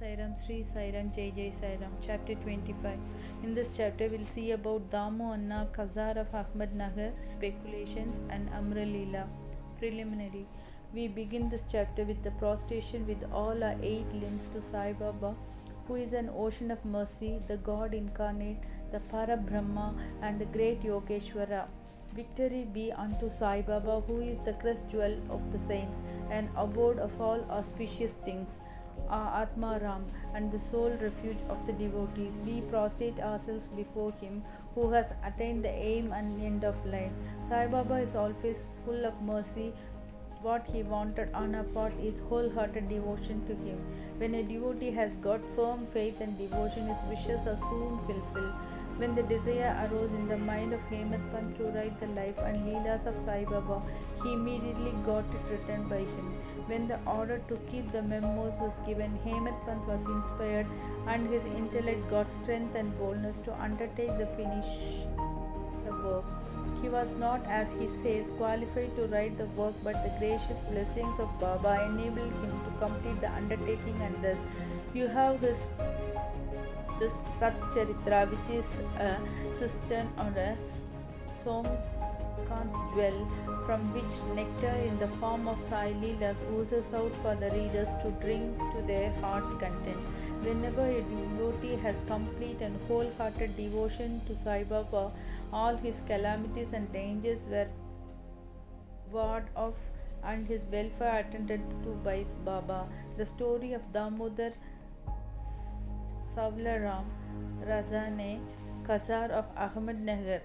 Sairam, Sri Sairam, Jai Jai Sairam, Chapter 25. In this chapter, we'll see about Damu Anna, Khazar of Ahmednagar, speculations, and Amra Leela. Preliminary. We begin this chapter with the prostration with all our 8 limbs to Sai Baba, who is an ocean of mercy, the God incarnate, the Parabrahma, and the great Yogeshwara. Victory be unto Sai Baba, who is the crest jewel of the saints and abode of all auspicious things, Atma Ram, and the sole refuge of the devotees. We prostrate ourselves before him who has attained the aim and end of life. Sai Baba is always full of mercy. What he wanted on our part is wholehearted devotion to him. When a devotee has got firm faith and devotion, his wishes are soon fulfilled. When the desire arose in the mind of Hemant Pant to write the life and Leelas of Sai Baba, he immediately got it written by him. When the order to keep the memos was given, Hemant Pant was inspired and his intellect got strength and boldness to undertake the finish the work. He was not, as he says, qualified to write the work, but the gracious blessings of Baba enabled him to complete the undertaking, and thus you have this Sat Charitra, which is a cistern or a Somkant jewel, from which nectar in the form of Sai Leelas oozes out for the readers to drink to their heart's content. Whenever a devotee has complete and wholehearted devotion to Sai Baba, all his calamities and dangers were warded off and his welfare attended to by Baba. The story of Damodar Savlaram Razane, Khazar of Ahmednagar,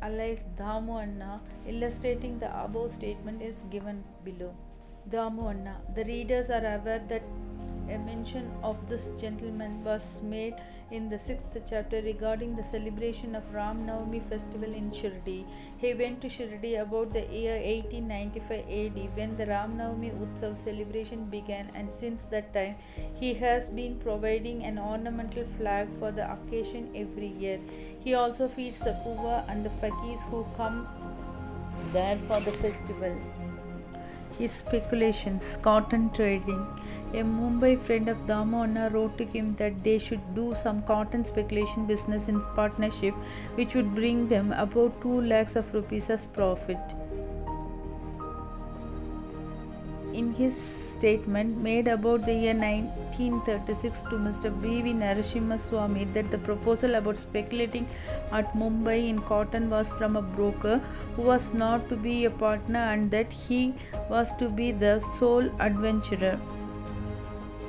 alias Damu Anna, illustrating the above statement is given below. Damu Anna. The readers are aware that a mention of this gentleman was made in the 6th chapter regarding the celebration of Ram Navami festival in Shirdi. He went to Shirdi about the year 1895 AD when the Ram Navami Utsav celebration began, and since that time he has been providing an ornamental flag for the occasion every year. He also feeds the poor and the fakirs who come there for the festival. His speculations, cotton trading. A Mumbai friend of Damu Anna wrote to him that they should do some cotton speculation business in partnership, which would bring them about 2 lakhs of rupees as profit. In his statement made about the year 1936 to Mr. B.V. Narasimha Swamy that the proposal about speculating at Mumbai in cotton was from a broker who was not to be a partner and that he was to be the sole adventurer.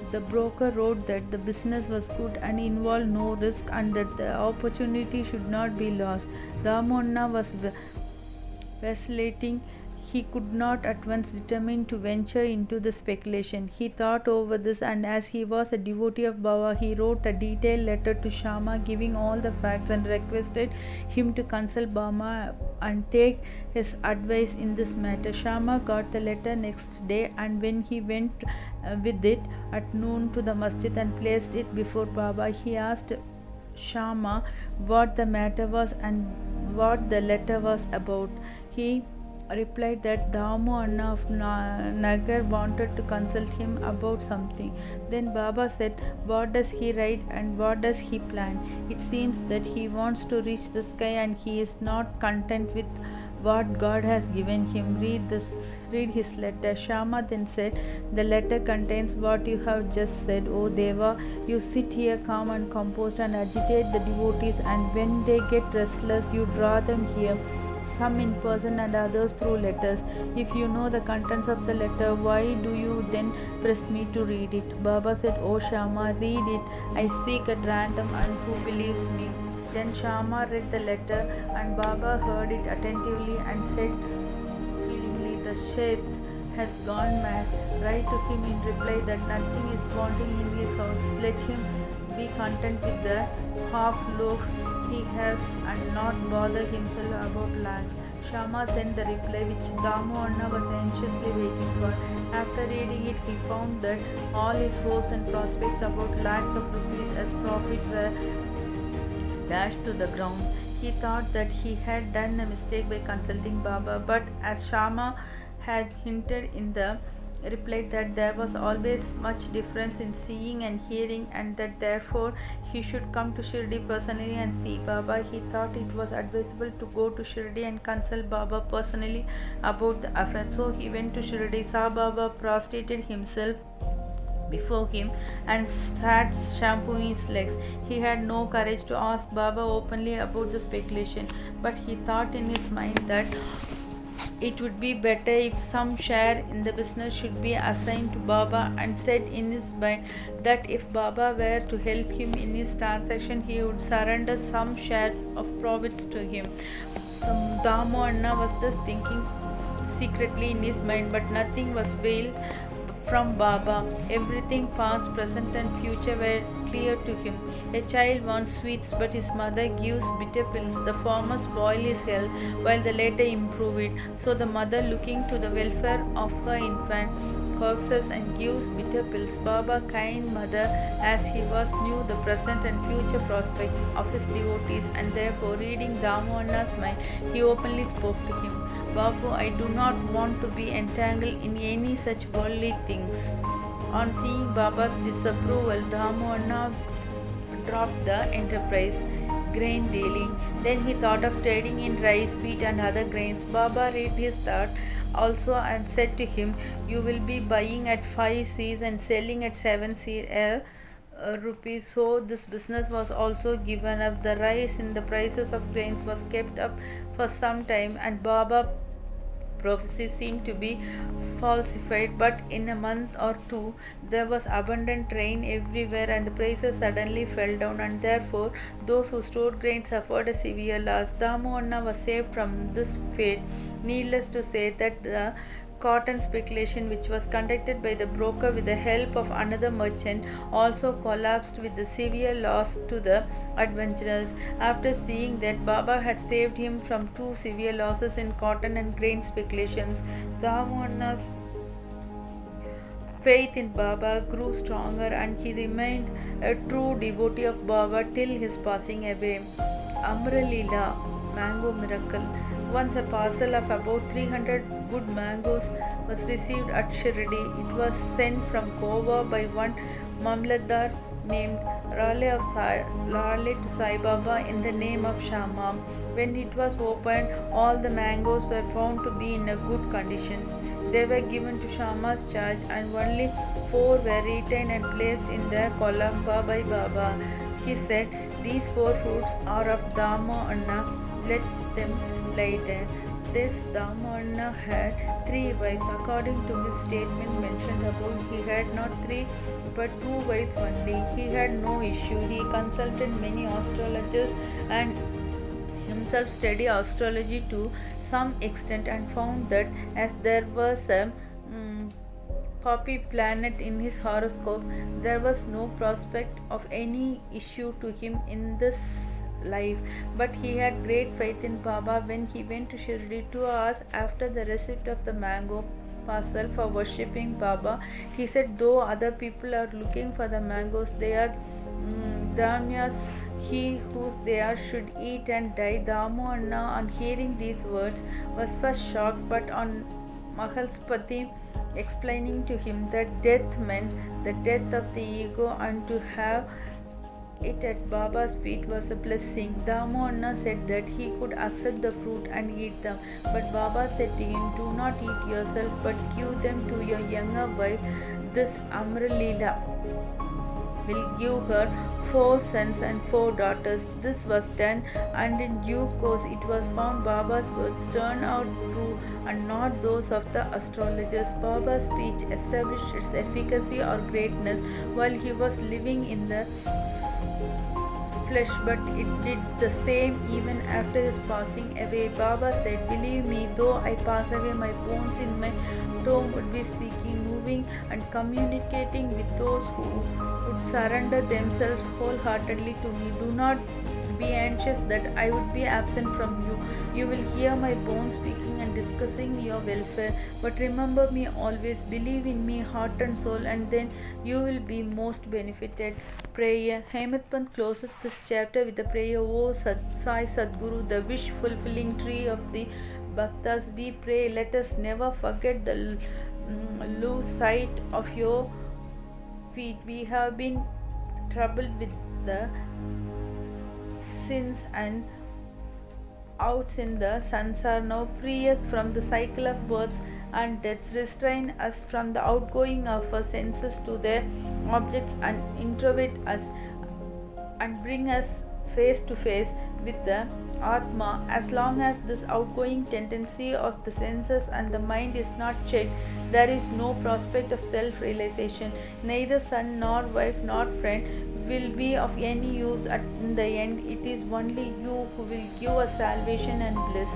The broker wrote that the business was good and involved no risk and that the opportunity should not be lost. Damu Anna was vacillating. He could not at once determine to venture into the speculation. He thought over this, and as he was a devotee of Baba, he wrote a detailed letter to Shama giving all the facts and requested him to consult Baba and take his advice in this matter. Shama got the letter next day, and when he went with it at noon to the masjid and placed it before Baba, he asked Shama what the matter was and what the letter was about. He replied that Damu Anna of Nagar wanted to consult him about something. Then Baba said, "What does he write and what does he plan? It seems that he wants to reach the sky and he is not content with what God has given him. Read his letter." Shama then said, "The letter contains what you have just said, O Deva. You sit here calm and composed and agitate the devotees, and when they get restless, you draw them here, some in person and others through letters. If you know the contents of the letter, why do you then press me to read it?" Baba said, "O Shama, read it. I speak at random, and who believes me?" Then Shama read the letter, and Baba heard it attentively and said feelingly, "The Shaykh has gone mad. Write to him in reply that nothing is wanting in his house. Let him be content with the half loaf he has and not bother himself about lakhs." Shama sent the reply which Damu Anna was anxiously waiting for. After reading it, he found that all his hopes and prospects about lakhs of rupees as profit were dashed to the ground. He thought that he had done a mistake by consulting Baba, but as Shama had hinted in the replied that there was always much difference in seeing and hearing, and that therefore he should come to Shirdi personally and see Baba. He thought it was advisable to go to Shirdi and consult Baba personally about the affair. So he went to Shirdi, saw Baba, prostrated himself before him and sat shampooing his legs. He had no courage to ask Baba openly about the speculation, but he thought in his mind that it would be better if some share in the business should be assigned to Baba, and said in his mind that if Baba were to help him in his transaction, he would surrender some share of profits to him. Damu Anna was thus thinking secretly in his mind, but nothing was veiled from Baba. Everything past, present, and future were clear to him. A child wants sweets, but his mother gives bitter pills. The former spoil his health, while the latter improve it. So the mother, looking to the welfare of her infant, coaxes and gives bitter pills. Baba, kind mother as he was, knew the present and future prospects of his devotees, and therefore, reading Damu Anna's mind, he openly spoke to him. Babu, I do not want to be entangled in any such worldly things. On seeing Baba's disapproval, Damu Anna dropped the enterprise, grain dealing. Then he thought of trading in rice, wheat, and other grains. Baba read his thought also and said to him, you will be buying at 5 Cs and selling at 7 Cl rupees. So this business was also given up. The rise in the prices of grains was kept up for some time, and Baba prophecy seemed to be falsified, but in a month or two there was abundant rain everywhere, and the prices suddenly fell down, and therefore those who stored grain suffered a severe loss. Damu Anna was saved from this fate. Needless to say that the cotton speculation, which was conducted by the broker with the help of another merchant, also collapsed with the severe loss to the adventurers. After seeing that Baba had saved him from 2 severe losses in cotton and grain speculations, Damu Anna's faith in Baba grew stronger, and he remained a true devotee of Baba till his passing away. Amralila, mango miracle. Once a parcel of about 300 good mangoes was received at Shirdi. It was sent from Goa by one Mamlatdar named Rale to Sai Baba in the name of Shama. When it was opened, all the mangoes were found to be in a good conditions. They were given to Shama's charge, and only 4 were retained and placed in the Columba by Baba. He said, these 4 fruits are of Damu Anna, let them lie there. This Damu Anna had 3 wives. According to his statement mentioned above, he had not 3 but 2 wives only. He had no issue. He consulted many astrologers and himself studied astrology to some extent, and found that as there was a poppy planet in his horoscope, there was no prospect of any issue to him in this life. But he had great faith in Baba. When he went to Shirdi 2 hours after the receipt of the mango parcel for worshipping Baba, he said, though other people are looking for the mangoes, they are Dhamyas, he whose they are should eat and die. Damu Anna, on hearing these words, was first shocked, but on Mahalspati explaining to him that death meant the death of the ego, and to have it at Baba's feet was a blessing. Damu Anna said that he could accept the fruit and eat them, but Baba said to him, do not eat yourself, but give them to your younger wife. This Amralila will give her 4 sons and 4 daughters. This was done, and in due course it was found Baba's words turned out true and not those of the astrologers. Baba's speech established its efficacy or greatness while he was living in the flesh, but it did the same even after his passing away. Baba said, believe me, though I pass away, my bones in my tomb would be speaking, moving, and communicating with those who would surrender themselves wholeheartedly to me. Do not be anxious that I would be absent from you. You will hear my bones speaking and discussing your welfare. But remember me always, believe in me heart and soul, and then you will be most benefited. Prayer. Hemant Pant closes this chapter with the prayer, O Sai Sadguru, the wish fulfilling tree of the Bhaktas. We pray, let us never forget the lose sight of your feet. We have been troubled with the sins and outs in the sons are now free us from the cycle of births and deaths, restrain us from the outgoing of our senses to their objects and introvert us and bring us face to face with the Atma. As long as this outgoing tendency of the senses and the mind is not checked, there is no prospect of self realization. Neither son nor wife nor friend will be of any use in the end. It is only you who will give us salvation and bliss.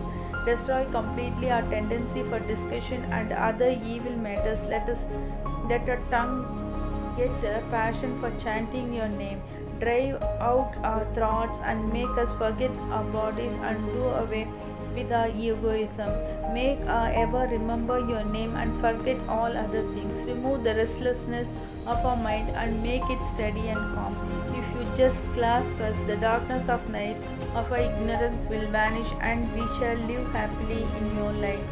Destroy completely our tendency for discussion and other evil matters. Let our tongue get a passion for chanting your name. Drive out our thoughts and make us forget our bodies and do away with our egoism. Make us ever remember your name and forget all other things. Remove the restlessness of our mind and make it steady and calm. If you just clasp us, the darkness of night of our ignorance will vanish and we shall live happily in your light.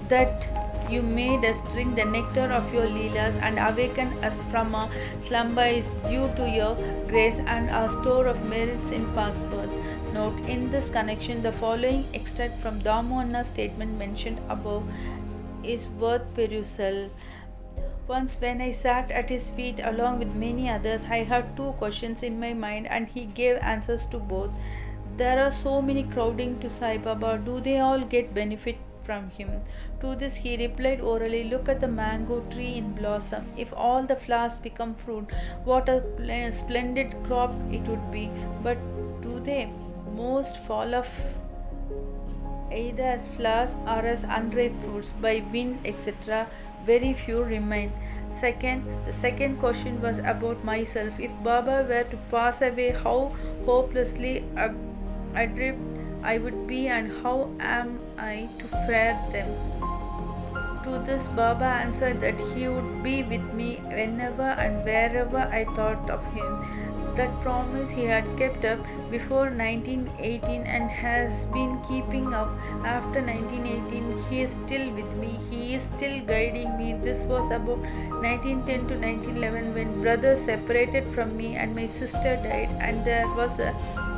That you made us drink the nectar of your Leelas and awaken us from our slumber is due to your grace and our store of merits in past birth. Note in this connection the following extract from Damohanna's statement mentioned above is worth perusal. Once, when I sat at his feet along with many others, I had two questions in my mind and he gave answers to both. There are so many crowding to Sai Baba, do they all get benefit from him? To this he replied orally, look at the mango tree in blossom. If all the flowers become fruit, what a splendid crop it would be. But do they? Most fall off either as flowers or as unripe fruits by wind, etc. Very few remain. The second question was about myself. If Baba were to pass away, how hopelessly adrift I would be and how am I to fare them? To this Baba answered that he would be with me whenever and wherever I thought of him. That promise he had kept up before 1918 and has been keeping up after 1918. He is still with me. He is still guiding me. This was about 1910 to 1911 when brothers separated from me and my sister died and there was a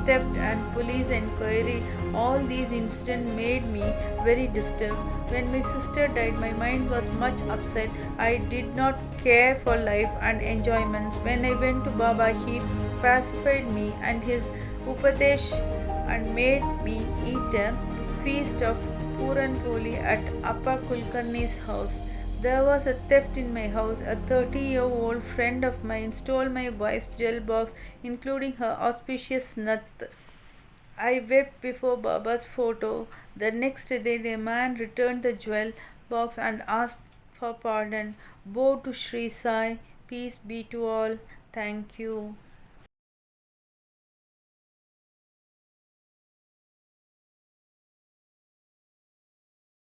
theft and police inquiry. All these incidents made me very disturbed. When my sister died, my mind was much upset. I did not care for life and enjoyments. When I went to Baba, he pacified me and his upadesh and made me eat a feast of Puran Poli at Appa Kulkarni's house. There was a theft in my house. A 30-year-old friend of mine stole my wife's jewel box, including her auspicious nut. I wept before Baba's photo. The next day, the man returned the jewel box and asked for pardon. Bow to Sri Sai. Peace be to all. Thank you.